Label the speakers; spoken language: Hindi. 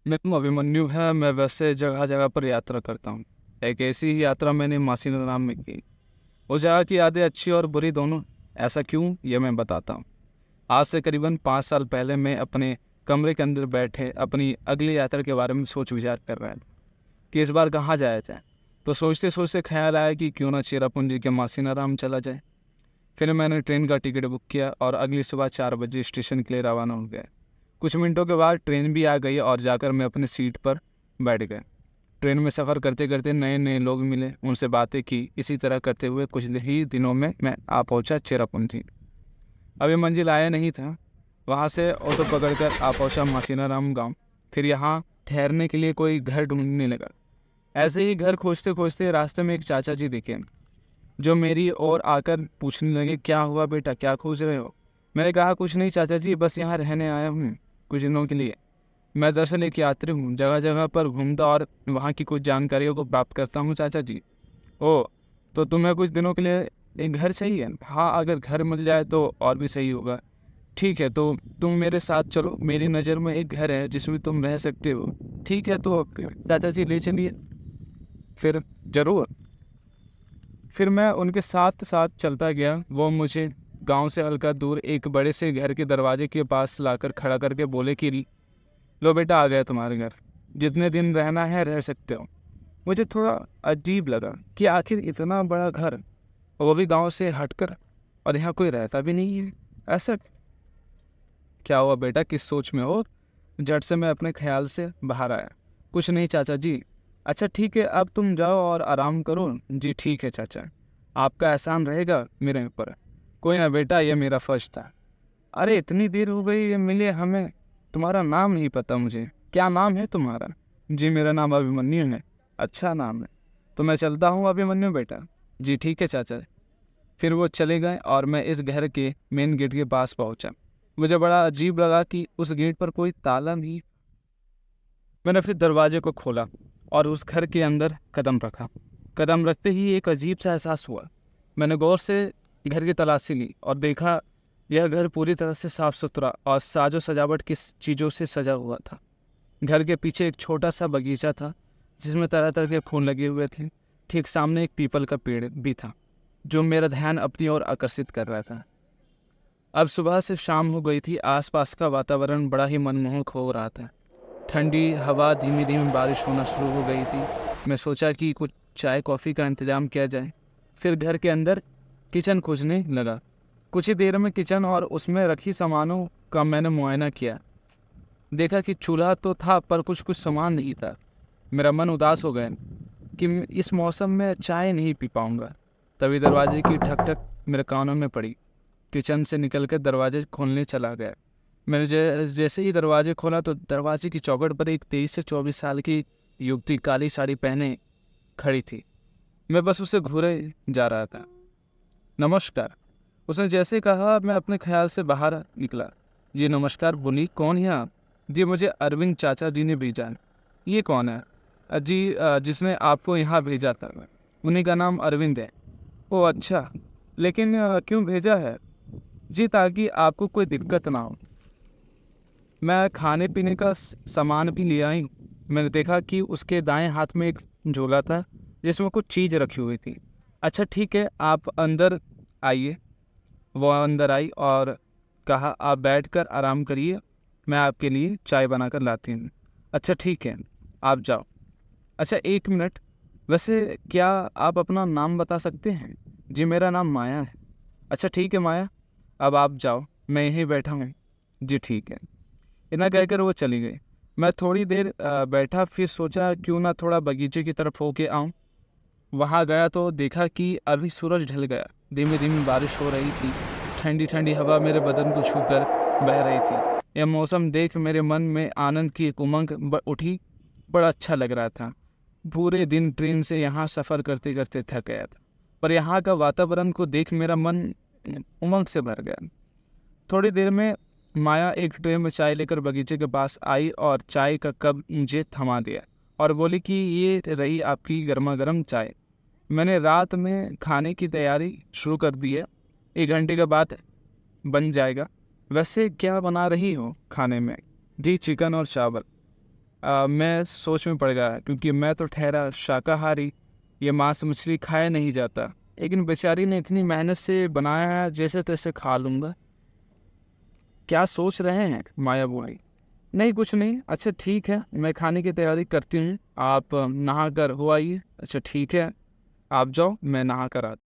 Speaker 1: मैं अभिमन्यु है। मैं वैसे जगह जगह पर यात्रा करता हूँ। एक ऐसी ही यात्रा मैंने मासीनाराम में की। उस जगह की यादें अच्छी और बुरी दोनों। ऐसा क्यों, ये मैं बताता हूँ। आज से करीबन 5 साल पहले मैं अपने कमरे के अंदर बैठे अपनी अगली यात्रा के बारे में सोच विचार कर रहा था कि इस बार कहाँ जाया जाए। तो सोचते सोचते ख्याल आया कि क्यों ना चेरापूंजी के मासीनाराम चला जाए। फिर मैंने ट्रेन का टिकट बुक किया और अगली सुबह 4 बजे स्टेशन के लिए रवाना हो गया। कुछ मिनटों के बाद ट्रेन भी आ गई और जाकर मैं अपनी सीट पर बैठ गया। ट्रेन में सफ़र करते करते नए नए लोग मिले, उनसे बातें की। इसी तरह करते हुए कुछ ही दिनों में मैं आ पहुंचा चेरापूंजी। अभी मंजिल आया नहीं था। वहां से ऑटो पकड़कर आ पहुंचा मासीनाराम गांव। फिर यहाँ ठहरने के लिए कोई घर ढूंढने लगा। ऐसे ही घर खोजते खोजते रास्ते में एक चाचा जी दिखे, जो मेरी ओर आकर पूछने लगे, क्या हुआ बेटा, क्या खोज रहे हो। मैंने कहा, कुछ नहीं चाचा जी, बस यहाँ रहने आया हूँ कुछ दिनों के लिए। मैं दरअसल एक यात्री हूँ, जगह जगह पर घूमता और वहाँ की कुछ जानकारियों को प्राप्त करता हूँ चाचा जी। ओ, तो तुम्हें कुछ दिनों के लिए एक घर चाहिए? हाँ, अगर घर मिल जाए तो और भी सही होगा। ठीक है, तो तुम मेरे साथ चलो। मेरी नज़र में एक घर है जिसमें तुम रह सकते हो। ठीक है, तो चाचा जी ले चलिए। फिर ज़रूर। फिर मैं उनके साथ साथ चलता गया। वो मुझे गांव से हल्का दूर एक बड़े से घर के दरवाजे के पास लाकर खड़ा करके बोले कि लो बेटा, आ गया तुम्हारे घर। जितने दिन रहना है रह सकते हो। मुझे थोड़ा अजीब लगा कि आखिर इतना बड़ा घर, वो भी गांव से हटकर, और यहाँ कोई रहता भी नहीं है। ऐसा क्या हुआ बेटा, किस सोच में हो? झट से मैं अपने ख्याल से बाहर आया। कुछ नहीं चाचा जी। अच्छा ठीक है, अब तुम जाओ और आराम करो। जी ठीक है चाचा, आपका एहसान रहेगा मेरे ऊपर। कोई ना बेटा, ये मेरा फर्ज था। अरे इतनी देर हो गई ये मिले हमें, तुम्हारा नाम नहीं पता मुझे। क्या नाम है तुम्हारा? जी मेरा नाम अभिमन्यु है। अच्छा नाम है, तो मैं चलता हूँ अभिमन्यु बेटा। जी ठीक है चाचा। फिर वो चले गए और मैं इस घर के मेन गेट के पास पहुंचा। मुझे बड़ा अजीब लगा कि उस गेट पर कोई ताला नहीं। मैंने फिर दरवाजे को खोला और उस घर के अंदर कदम रखा। कदम रखते ही एक अजीब सा एहसास हुआ। मैंने गौर से घर की तलाशी ली और देखा, यह घर पूरी तरह से साफ सुथरा और साजो सजावट की चीज़ों से सजा हुआ था। घर के पीछे एक छोटा सा बगीचा था जिसमें तरह तरह के फूल लगे हुए थे। ठीक सामने एक पीपल का पेड़ भी था जो मेरा ध्यान अपनी ओर आकर्षित कर रहा था। अब सुबह से शाम हो गई थी। आसपास का वातावरण बड़ा ही मनमोहक हो रहा था। ठंडी हवा, धीमी धीमी बारिश होना शुरू हो गई थी। मैं सोचा कि कुछ चाय कॉफ़ी का इंतजाम किया जाए। फिर घर के अंदर किचन खोजने लगा। कुछ ही देर में किचन और उसमें रखी सामानों का मैंने मुआयना किया। देखा कि चूल्हा तो था पर कुछ कुछ सामान नहीं था। मेरा मन उदास हो गया कि इस मौसम में चाय नहीं पी पाऊंगा। तभी दरवाजे की ठक ठक मेरे कानों में पड़ी। किचन से निकलकर दरवाजे खोलने चला गया। मैंने जैसे ही दरवाजे खोला तो दरवाजे की चौखट पर एक 23 से 24 साल की युवती काली साड़ी पहने खड़ी थी। मैं बस उसे घूरे जा रहा था। नमस्कार, उसने जैसे कहा मैं अपने ख्याल से बाहर निकला। जी नमस्कार, बोली कौन है आप? जी मुझे अरविंद चाचा जी ने भेजा है। ये कौन है? जी जिसने आपको यहाँ भेजा था, उन्हीं का नाम अरविंद है। ओह अच्छा, लेकिन क्यों भेजा है? जी ताकि आपको कोई दिक्कत ना हो। मैं खाने पीने का सामान भी ले आई। मैंने देखा कि उसके दाएं हाथ में एक झोला था जिसमें कुछ चीज़ रखी हुई थी। अच्छा ठीक है, आप अंदर आइए। वो अंदर आई और कहा, आप बैठकर आराम करिए, मैं आपके लिए चाय बनाकर लाती हूँ। अच्छा ठीक है, आप जाओ। अच्छा एक मिनट, वैसे क्या आप अपना नाम बता सकते हैं? जी मेरा नाम माया है। अच्छा ठीक है माया, अब आप जाओ, मैं यहीं बैठा हूँ। जी ठीक है। इतना कहकर वो चली गई। मैं थोड़ी देर बैठा, फिर सोचा क्यों ना थोड़ा बगीचे की तरफ होके आऊँ। वहाँ गया तो देखा कि अभी सूरज ढल गया। धीमी धीमी बारिश हो रही थी। ठंडी ठंडी हवा मेरे बदन को छूकर बह रही थी। यह मौसम देख मेरे मन में आनंद की एक उमंग उठी। बड़ा अच्छा लग रहा था। पूरे दिन ट्रेन से यहाँ सफ़र करते करते थक गया था, पर यहाँ का वातावरण को देख मेरा मन उमंग से भर गया। थोड़ी देर में माया एक ट्रे में चाय लेकर बगीचे के पास आई और चाय का कप मुझे थमा दिया और बोली कि ये रही आपकी गर्मा गर्म चाय। मैंने रात में खाने की तैयारी शुरू कर दी है, 1 घंटे के बाद बन जाएगा। वैसे क्या बना रही हो खाने में? जी चिकन और चावल। मैं सोच में पड़ गया क्योंकि मैं तो ठहरा शाकाहारी, ये मांस मछली खाया नहीं जाता, लेकिन बेचारी ने इतनी मेहनत से बनाया है, जैसे तैसे खा लूँगा। क्या सोच रहे हैं माया बुआई? नहीं कुछ नहीं। अच्छा ठीक है, मैं खाने की तैयारी करती हूँ, आप नहा कर हो आइए। अच्छा ठीक है, आप जाओ, मैं नहा कर आता हूँ।